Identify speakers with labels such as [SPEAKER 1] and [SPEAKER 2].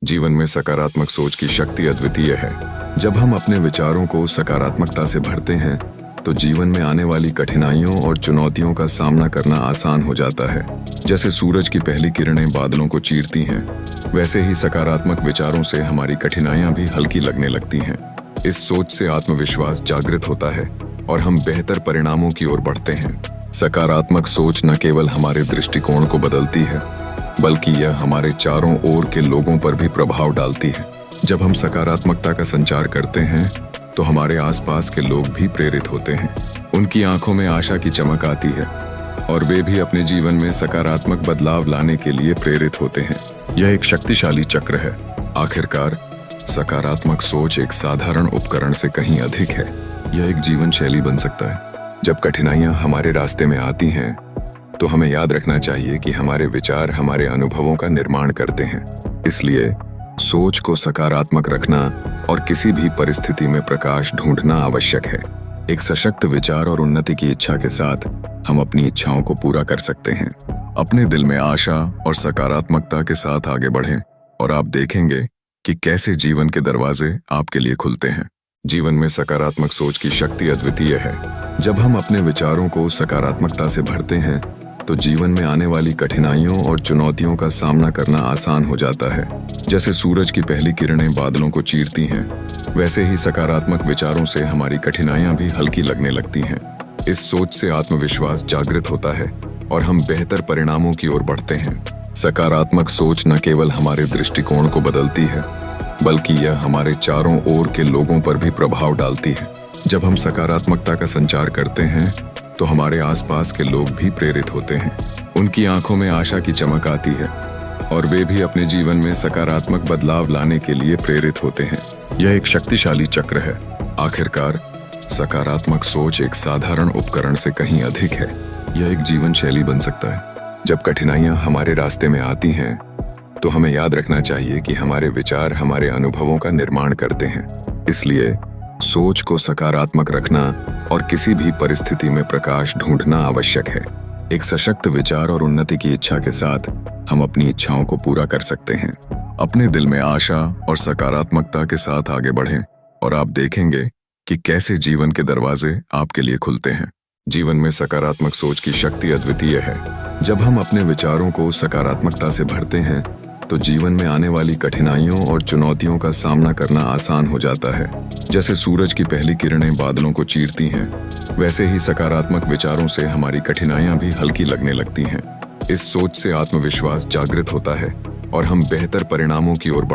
[SPEAKER 1] जीवन में सकारात्मक सोच की शक्ति अद्वितीय है। जब हम अपने विचारों को सकारात्मकता से भरते हैं तो जीवन में आने वाली कठिनाइयों और चुनौतियों का सामना करना आसान हो जाता है। जैसे सूरज की पहली किरणें बादलों को चीरती हैं, वैसे ही सकारात्मक विचारों से हमारी कठिनाइयां भी हल्की लगने लगती हैं। इस सोच से आत्मविश्वास जागृत होता है और हम बेहतर परिणामों की ओर बढ़ते हैं। सकारात्मक सोच न केवल हमारे दृष्टिकोण को बदलती है, बल्कि यह हमारे चारों ओर के लोगों पर भी प्रभाव डालती है। जब हम सकारात्मकता का संचार करते हैं तो हमारे आसपास के लोग भी प्रेरित होते हैं। उनकी आंखों में आशा की चमक आती है और वे भी अपने जीवन में सकारात्मक बदलाव लाने के लिए प्रेरित होते हैं। यह एक शक्तिशाली चक्र है। आखिरकार सकारात्मक सोच एक साधारण उपकरण से कहीं अधिक है। यह एक जीवन शैली बन सकता है। जब कठिनाइयां हमारे रास्ते में आती हैं तो हमें याद रखना चाहिए कि हमारे विचार हमारे अनुभवों का निर्माण करते हैं। इसलिए सोच को सकारात्मक रखना और किसी भी परिस्थिति में प्रकाश ढूंढना आवश्यक है। एक सशक्त विचार और उन्नति की इच्छा के साथ हम अपनी इच्छाओं को पूरा कर सकते हैं। अपने दिल में आशा और सकारात्मकता के साथ आगे बढ़ें और आप देखेंगे कि कैसे जीवन के दरवाजे आपके लिए खुलते हैं। जीवन में सकारात्मक सोच की शक्ति अद्वितीय है। जब हम अपने विचारों को सकारात्मकता से भरते हैं तो जीवन में आने वाली कठिनाइयों और चुनौतियों का सामना करना आसान हो जाता है। जैसे सूरज की पहली किरणें बादलों को चीरती हैं, वैसे ही सकारात्मक विचारों से हमारी कठिनाइयां भी हल्की लगने लगती हैं। इस सोच से आत्मविश्वास जागृत होता है और हम बेहतर परिणामों की ओर बढ़ते हैं। सकारात्मक सोच न केवल हमारे दृष्टिकोण को बदलती है, बल्कि यह हमारे चारों ओर के लोगों पर भी प्रभाव डालती है। जब हम सकारात्मकता का संचार करते हैं तो हमारे आसपास के लोग भी प्रेरित होते हैं। उनकी आंखों में आशा की चमक आती है और वे भी अपने जीवन में सकारात्मक बदलाव लाने के लिए प्रेरित होते हैं। यह एक शक्तिशाली चक्र है। आखिरकार सकारात्मक सोच एक साधारण उपकरण से कहीं अधिक है। यह एक जीवन शैली बन सकता है। जब कठिनाइयां हमारे रास्ते में आती हैं तो हमें याद रखना चाहिए कि हमारे विचार हमारे अनुभवों का निर्माण करते हैं। इसलिए सोच को सकारात्मक रखना और किसी भी परिस्थिति में प्रकाश ढूंढना आवश्यक है। एक सशक्त विचार और उन्नति की इच्छा के साथ हम अपनी इच्छाओं को पूरा कर सकते हैं। अपने दिल में आशा और सकारात्मकता के साथ आगे बढ़ें और आप देखेंगे कि कैसे जीवन के दरवाजे आपके लिए खुलते हैं। जीवन में सकारात्मक सोच की शक्ति अद्वितीय है। जब हम अपने विचारों को सकारात्मकता से भरते हैं तो जीवन में आने वाली कठिनाइयों और चुनौतियों का सामना करना आसान हो जाता है। जैसे सूरज की पहली किरणें बादलों को चीरती हैं, वैसे ही सकारात्मक विचारों से हमारी कठिनाइयां भी हल्की लगने लगती हैं। इस सोच से आत्मविश्वास जागृत होता है और हम बेहतर परिणामों की ओर